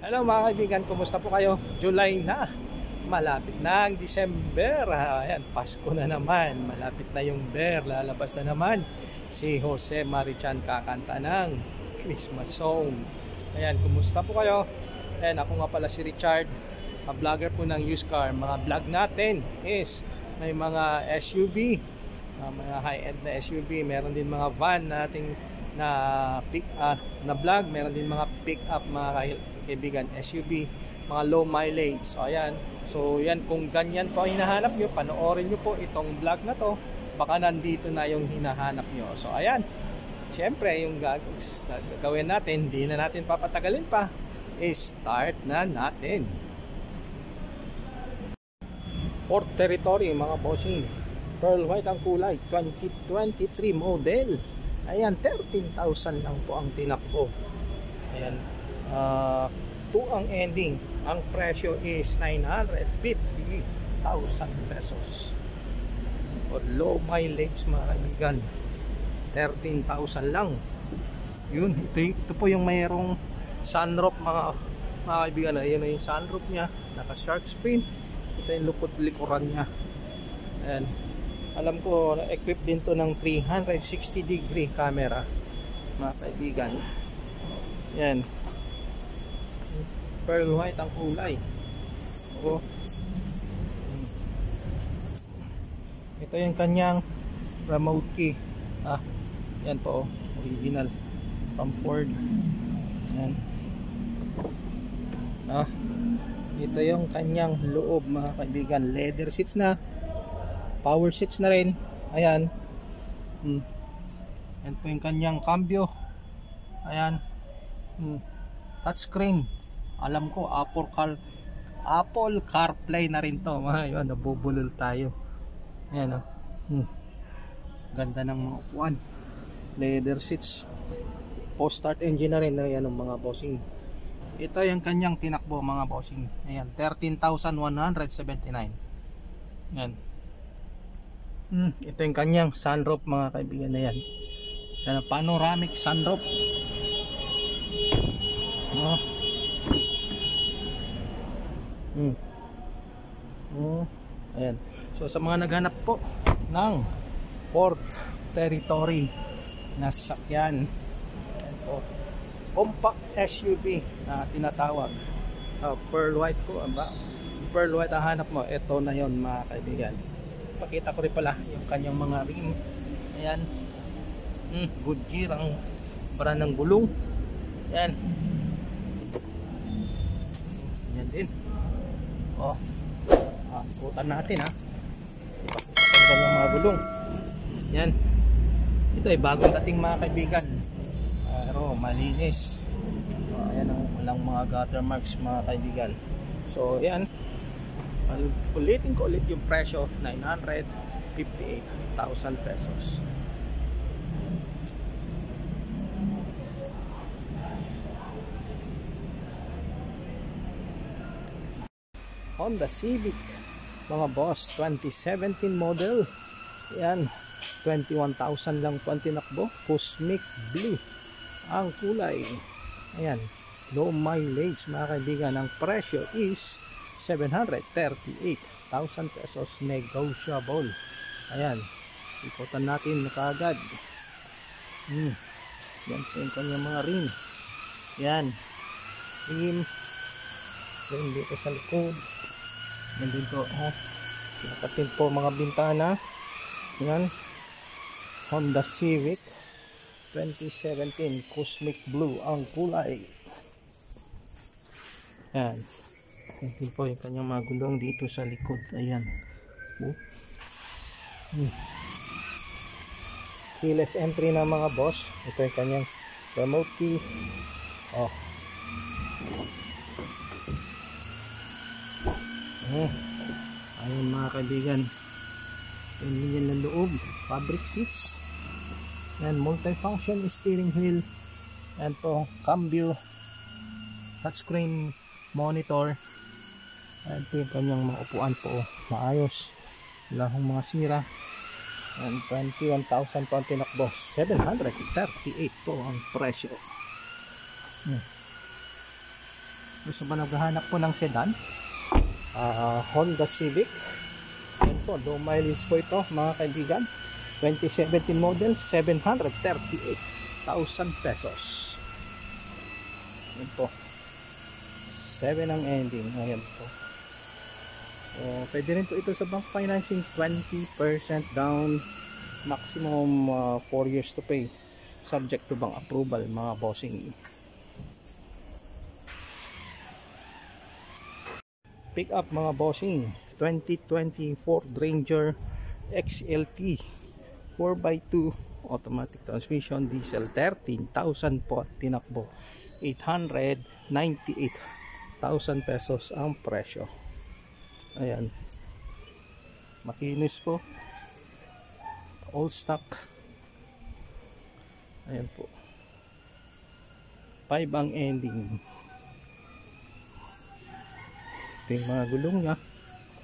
Hello mga kaibigan, kumusta po kayo? July na, malapit na ang December. Ayan, Pasko na naman, malapit na yung bear. Lalabas na naman si Jose Marichan kakanta ng Christmas song. Ayan, kumusta po kayo? Ayan, ako nga pala si Richard, vlogger po ng used car. Mga vlog natin is may mga SUV, mga high-end na SUV. Meron din mga van nating na pick na vlog, meron din mga pick up mga kaibigan, SUV, mga low mileage. So ayan, so yan, kung ganyan po ang hinahanap nyo, panoorin nyo po itong vlog na to, baka nandito na yung hinahanap nyo. So ayan, syempre yung gagawin natin, hindi na natin papatagalin pa, start na natin. Port Territory mga bossing, pearl white ang kulay, 2023 model. Ayan, 13,000 lang po ang tinakbo. Ayan, 2 ang ending. Ang presyo is 950,000 pesos. O low mileage mga kaibigan, 13,000 lang. Yun, ito po yung mayroong sunroof mga kaibigan. Ayan na yung sunroof nya, naka shark screen. Ito yung likuran nya. Ayan, alam ko equipped din to ng 360 degree camera mga kaibigan. Yan, pearl white ang kulay. Oo. Ito yung kanyang remote key. Yan po, original from Ford. Yan. Ito yung kanyang loob mga kaibigan. Leather seats na, power seats na rin. Ayan. Yan po yung kanyang cambio. Ayan. Touchscreen. Alam ko Apple CarPlay na rin to. Ayun, nabubulol tayo. Ayan, ganda ng mga upuan. Leather seats. Post start engine na rin. Ayan ang mga bossing. Ito yung kanyang tinakbo mga bossing. Ayan, 13,179. Ayan. Ito yung kanyang sunroof mga kaibigan na yan. Yan, panoramic sunroof. Ayan. So sa mga naghanap po ng Port Territory na sasakyan, po, compact SUV na tinatawag, pearl white po, pearl white ang hanap mo, ito na yon mga kaibigan. Pakita ko rin pala yung kanyang mga rim. Ayan, Goodyear ang brand ng gulong. Ayan, yan din. Ikutan natin ipakita yung kanyang mga gulong. Yan, ito ay bagong dating mga kaibigan, pero malinis. Ayan, walang mga gutter marks mga kaibigan. So yan, ulitin ko ulit yung presyo, 958,000 pesos. Honda Civic mga boss, 2017 model. Yan, 21,000 lang po ang tinakbo. Cosmic blue ang kulay. Ayan, low mileage mga kaibigan. Ang presyo is 738,000 pesos, negotiable. Ayan, ikutan natin na kaagad. Yan po yung kanyang mga rim. Yan, rim dito sa likod. Yan din po, nakatin po mga bintana. Yan, Honda Civic 2017 Cosmic Blue ang kulay. Yan, yan din po yung kanyang mga gulong dito sa likod. Ayan, keyless entry na mga boss. Ito yung kanyang remote key. Ayun mga kaibigan, yan ng loob, fabric seats. Yan, multifunction steering wheel. Yan po, cambio, touchscreen monitor. Yan po yung kanyang mga upuan po, maayos, wala akong mga sira. Yan, 21,000 po ang tinakbo, 738 po ang presyo. Gusto ba naghahanap po ng sedan? Honda Civic. Yan po, low mileage po ito mga kaibigan. 2017 model, 738,000 pesos. Yan po. 7 ang ending. Ayan po. So, pwede rin po ito sa bank financing, 20% down, maximum 4 years to pay, subject to bank approval mga bossing. Pick up mga bossing, 2020 Ford Ranger XLT 4x2 automatic transmission, diesel, 13,000 po tinakbo, 898,000 pesos ang presyo. Ayan, makinis po, all stock. Ayan po, 5 ang ending. Ito yung mga gulong nya.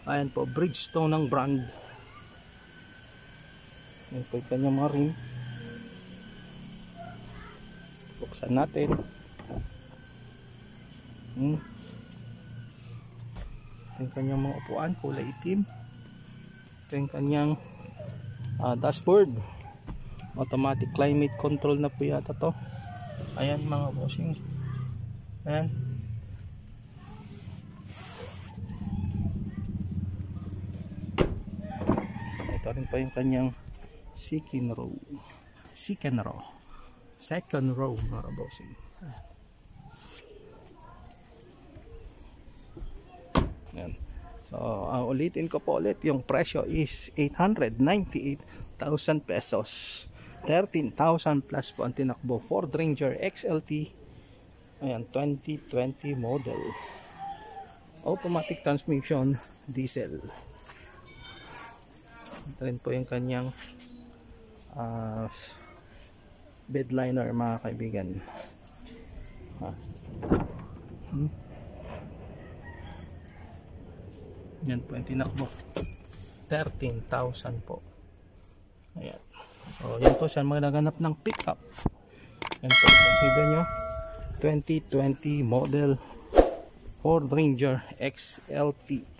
Ayan po, Bridgestone ng brand. Ayan po yung kanyang mga rim. Buksan natin. Ito yung kanyang mga upuan, kulay itim. Ito yung kanyang dashboard. Automatic climate control na po yata to. Ayan mga bossing. Ayan. Ito rin pa yung kanyang second row mga bossing. Ayan. So ulitin ko po ulit, yung presyo is 898,000 pesos, 13,000 plus po ang tinakbo. Ford Ranger XLT. Ayan, 2020 model, automatic transmission, diesel. Ito rin po yung kanyang bed liner mga kaibigan. Yan po yung tinakbo, 13,000 po. Ayan. So yan po siya magaganap ng pickup. Yan po, consider nyo, 2020 model Ford Ranger XLT.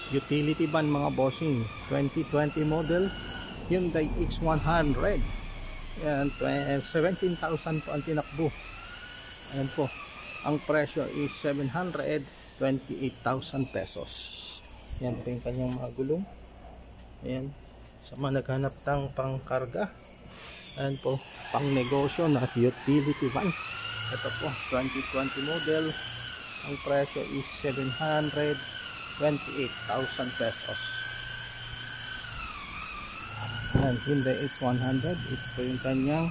Utility van mga bossing, 2020 model Hyundai X100. Ayan, 17,000 po ang tinakbo. Ayan po, ang presyo is 728,000 pesos. Ayan po yung kanyang mga gulong. Ayan, sa mga naghanap ng pangkarga. Ayan po, pang negosyo na utility van. Ito po, 2020 model. Ang presyo is 728,000 pesos. Ayan, Hyundai X100. Ito po yung kanyang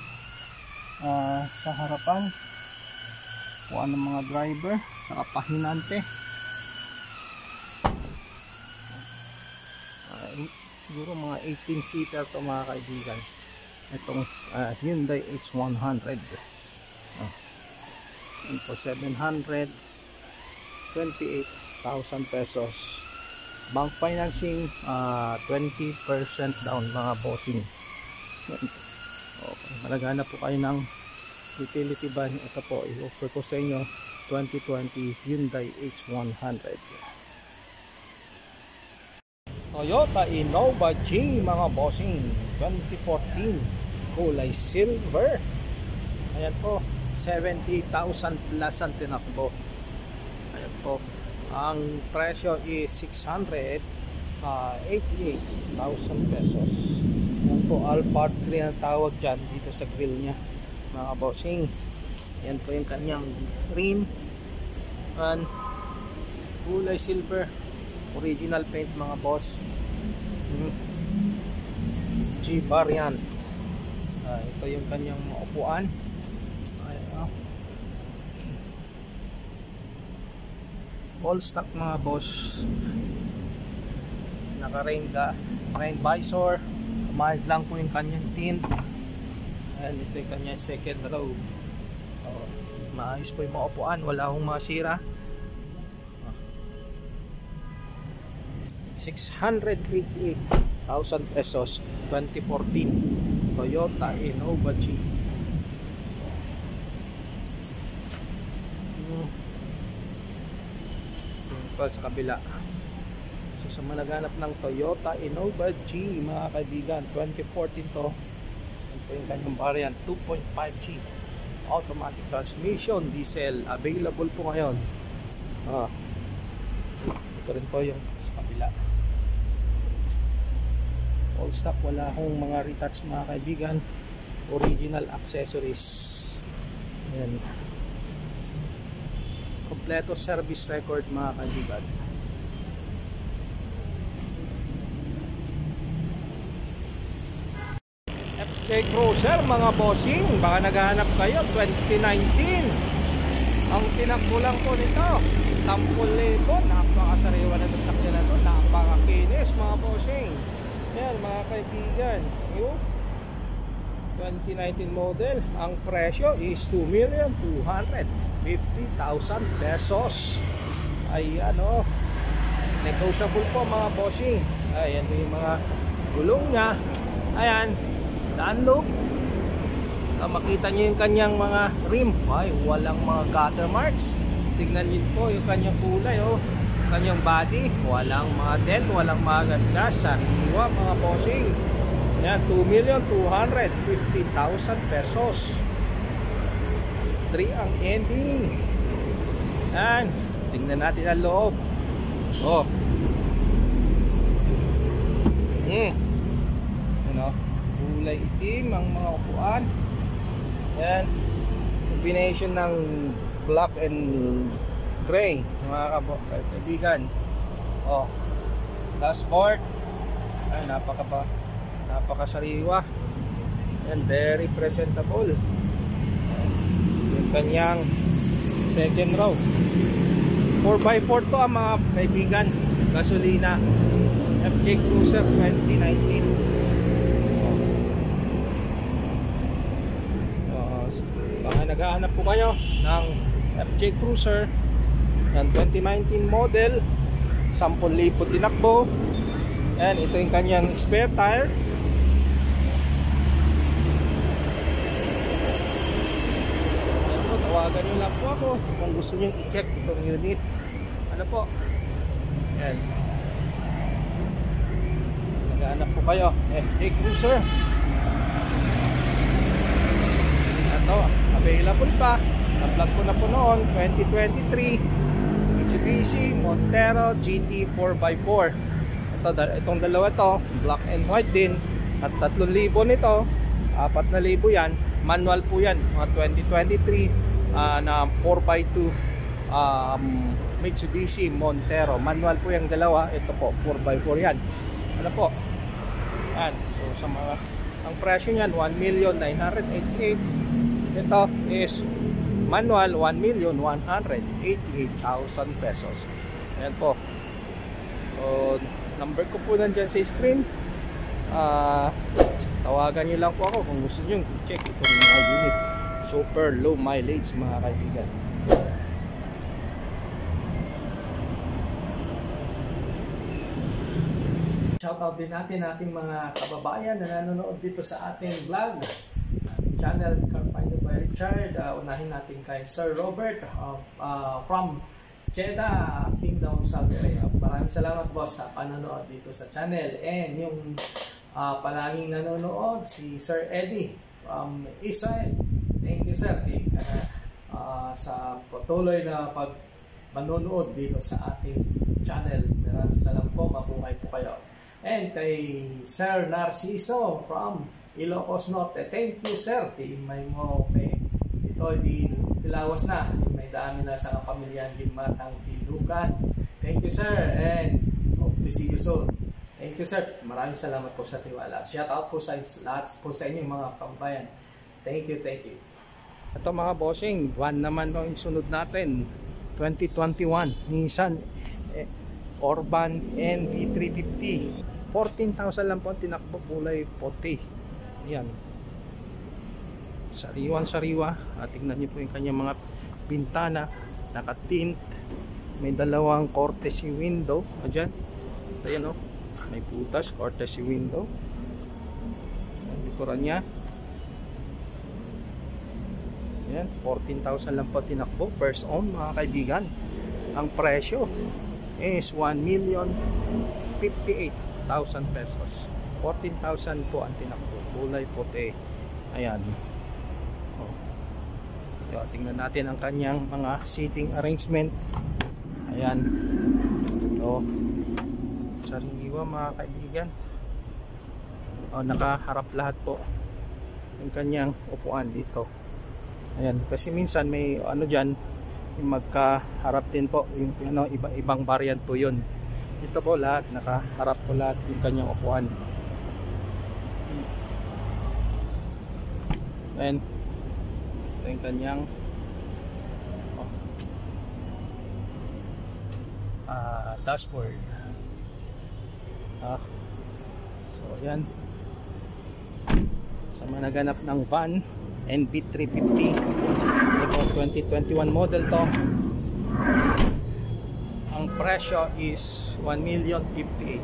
sa harapan, kuha ng mga driver, saka pahinante. Siguro mga 18 seater to mga kaibigan, itong Hyundai X100. Ito 728,000 pesos. Bank financing, 20% down mga bossing. Okay, malagana po kayo ng utility van. Ito po, i-offer ko sa inyo, 2020 Hyundai X100. Toyota Innova G mga bossing, 2014, kulay silver. Ayan po, 70,000 plus ang tinakbo. Ayan po, ang presyo is 688,000 pesos. Ayan po, Alphard 3 ang tawag dyan dito sa grill nya mga bossing. Ayan po yung kanyang rim, and kulay silver, original paint mga boss. G variant. Ito yung kanyang upuan. All stock mga boss. Naka-rain visor. Mild lang po yung kanyang tint. And ito yung kanyang second row. Maayos po yung mga upuan, wala akong masira. 688,000 pesos. 2014 Toyota Innova G. Ito sa kabila. So sa mga naghanap ng Toyota Innova G, mga kaibigan, 2014 to. Ito yung kanyang variant 2.5G automatic transmission, diesel, available po ngayon. Ito rin po yung sa kabila. All stock, wala akong mga retouch, mga kaibigan. Original accessories. Ayan. Kompleto service record, mga kaibigan. FJ Cruiser, mga bossing, baka naghahanap kayo 2019. Ang tinakbo lang po nito 10,000. Napakasariwa na ito, sakyan na ito, napakakinis, mga bossing. Yan, mga kaibigan, yung 2019 model. Ang presyo is 2,250,000 pesos. Ayan, negotiable po, mga bossing. Ayan yung mga gulong nya. Ayan, download. Makita nyo yung kanyang mga rim. Ay, walang mga gutter marks. Tignan nyo po yung kanyang kulay, kanyang body, walang mga dent, walang mga gasgas. Sariwa, mga bossing. Yan, 2,250,000 pesos. 3 ang ending. Yan, tingnan natin ang loob. Kulay itim ang mga upuan. Yan, combination ng black and gray, mga kaibigan. Dashboard, ay napakasariwa and very presentable. Yung kanyang second row, 4x4 to, mga kaibigan. Gasolina, FJ Cruiser 2019. Naghahanap po kayo ng FJ Cruiser ng 2019 model, 10,000 tinakbo. And ito yung kanyang spare tire. Ito, tawagan nyo lang po ako kung gusto nyo i-check itong unit. Ano po? Yan. Naghahanap po kayo FJ Cruiser. Ito, available pa. Na-vlog ko na po noon, 2023 Mitsubishi Montero GT 4x4. Itong dalawa to, black and white din. At 3,000 nito, 4,000 yan. Manual po yan, mga 2023 na 4x2 Mitsubishi Montero. Manual po yung dalawa. Ito po, 4x4 yan. Ano po? Yan. So sa mga, ang presyo niyan 1,988,000. Ito is manual, 1,188,000 pesos. Ayan po. So, number ko po nandyan sa screen. Tawagan nyo lang po ako kung gusto nyo check itong mga unit. Super low mileage, mga kaibigan. Shoutout din natin ating mga kababayan na nanonood dito sa ating vlog channel Car Finder by Richard. Unahin natin kay Sir Robert from Jeddah, Kingdom, Saudi Arabia. Maraming salamat, boss, sa panonood dito sa channel. And yung palaging nanonood, si Sir Eddie from Israel. Thank you, sir, sa patuloy na pag-manonood dito sa ating channel. Maraming salamat po, mabuhay po kayo. And kay Sir Narciso from Ilocos Norte, thank you, sir. May mo may ito di tilawas na, may dami na sa kapamilyan din matang tilugan. Thank you, sir, and hope to see you soon. Thank you, sir. Maraming salamat po sa tiwala. Shout out po sa lahat po sa inyo, mga kababayan. Thank you, thank you. Ito, mga bossing, one naman yung sunod natin, 2021 Nissan Orban NV350. 14,000 lang po ang tinakbo, kulay puti. Yan, sariwang sariwa. Tingnan niyo po yung kanyang mga bintana, naka-tint, may dalawang courtesy window dyan. Ayan, May butas, courtesy window. Ang likuran niya. Yan, 14,000 lang po tinakbo. First own mga kaibigan. Ang presyo is 1,058,000 pesos. 14,000 po ang tinakbo. Kulay puti. Ayan. Oh. So, tingnan natin ang kanyang mga seating arrangement. Ayan. Oh. Sariwa mga kaibigan. Oh, nakaharap lahat po yung kanyang upuan dito. Ayan, kasi minsan may ano diyan, yung magkaharap din po yung ano, ibang variant po yun. Ito po lahat nakaharap po lahat yung kanyang upuan. Ayan, ito yung kanyang dashboard. So ayan, sa mga naganap ng van NB350, ito 2021 model to. Ang presyo is 1,058,000.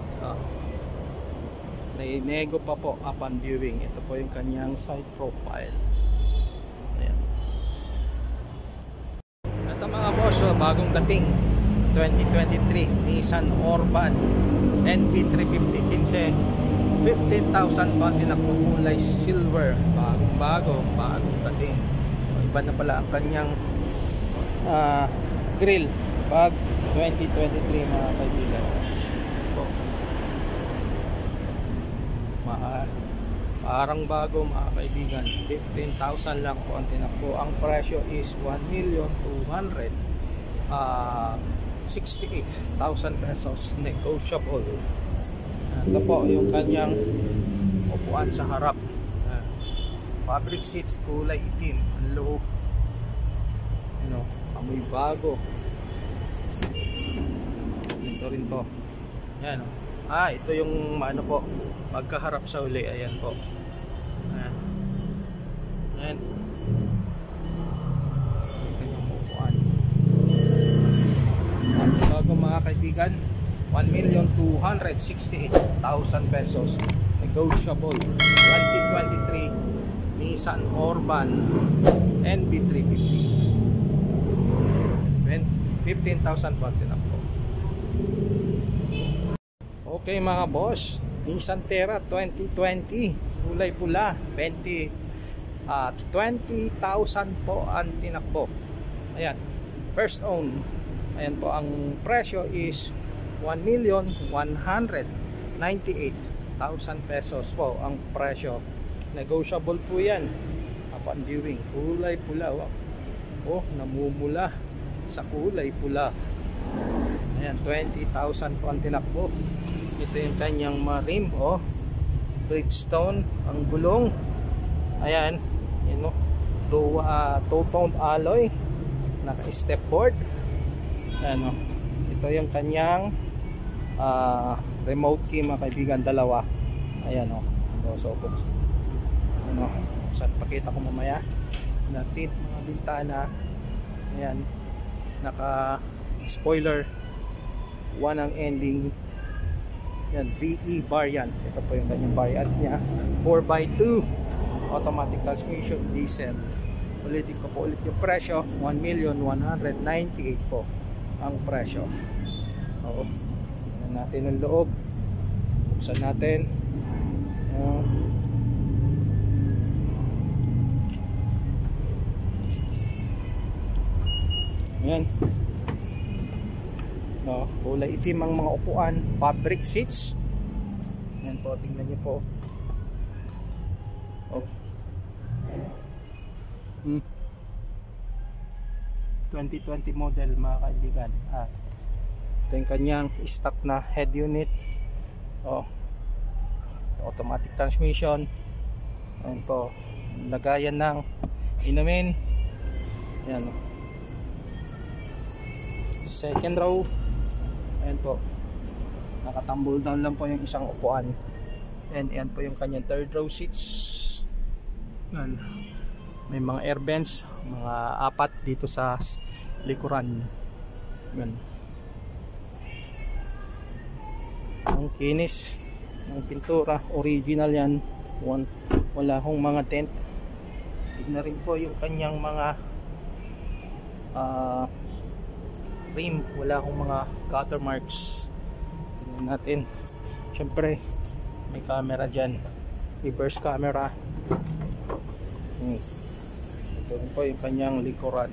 May nego pa po upon viewing. Ito po yung kanyang side profile. Ayan. Ito mga boss, bagong dating 2023 Nissan Orban NB350 15,000 pa tinakbukulay silver, bagong dating. Iba na pala ang kanyang grill pag 2023 mga kaibigan. Parang bago mga kaibigan. 15,000 lang po ang tinakbo. Ang presyo is 1,268,000 pesos, negotiable. Ito po yung kanyang upuan sa harap. Fabric seats, kulay itim. Ang loob, amoy bago. Ito rin to. Yan, ito yung ano po, magkaharap sa uli. Ayan po. Ayan. Yung kanyang upuan. Bago mga kaibigan, 1,268,000 pesos, negotiable. 2023 Nissan Orban NB350. 15,000 po tinakbo. Okay mga boss, Nissan Terra 2020, kulay pula, 20,000 po ang tinakbo. Ayan, first own. Ayan po, ang presyo is 1,198,000 pesos po ang presyo. Negotiable po yan upon viewing. Kulay pula. Oh, namumula sa kulay pula. Ayan, 20,000 po ang tinakbo. Ito yung kanyang marim. Oh, Bridgestone ang gulong. Ayan, two-toned alloy, naka step board. Ayan, ito yung kanyang remote key mga kaibigan, dalawa. Ayan so pakita ko mamaya natin mga bintana. Ayan, naka spoiler, one ang ending. Yan, VE variant. Ito po yung kanyang variant nya, 4x2 automatic transmission, diesel. Ulitin ko po ulit yung presyo, 1,198,000 po ang presyo. Oo, tingnan natin ang loob, buksan natin. Ayan, kulay itim ang mga upuan, fabric seats. Ayan po, tingnan niyo po. 2020 model mga kaibigan. Ito yung kanyang stock na head unit. Automatic transmission. Ayan po, lagayan ng inumin. Ayan, second row. Ayan po, nakatumble down lang po yung isang upuan. And ayan po yung kanyang third row seats. Ayan, may mga air vents, mga 4 dito sa likuran. Ayan. Ang kinis ng pintura, original yan. Wala hong mga dent. Tignan rin po yung kanyang mga rim, wala hong mga gutter marks. Tignan natin. Syempre may camera dyan, reverse camera. Ito rin po yung kanyang likuran.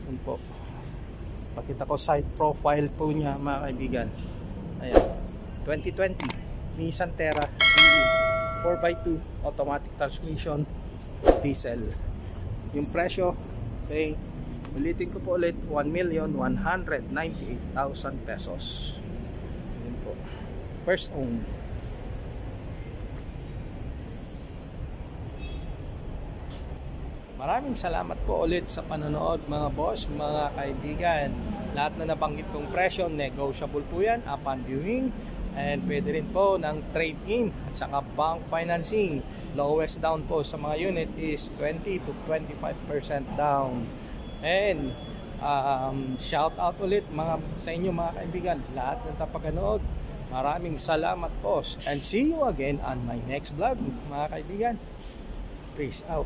Yan po, pakita ko side profile po niya mga kaibigan. Ayan, 2020 Nissan Terra 4x2 automatic transmission diesel. Yung presyo, okay, ulitin ko po ulit, 1,198,000 pesos. Yun po, first owned. Maraming salamat po ulit sa panonood mga boss, mga kaibigan. Lahat na nabanggit kong presyo, negotiable po yan upon viewing. And pwede rin po ng trade-in at saka bank financing. Lowest down po sa mga unit is 20 to 25% down. And shout out ulit sa inyo mga kaibigan, lahat ng tapaganood. Maraming salamat po. And see you again on my next vlog mga kaibigan. Peace out.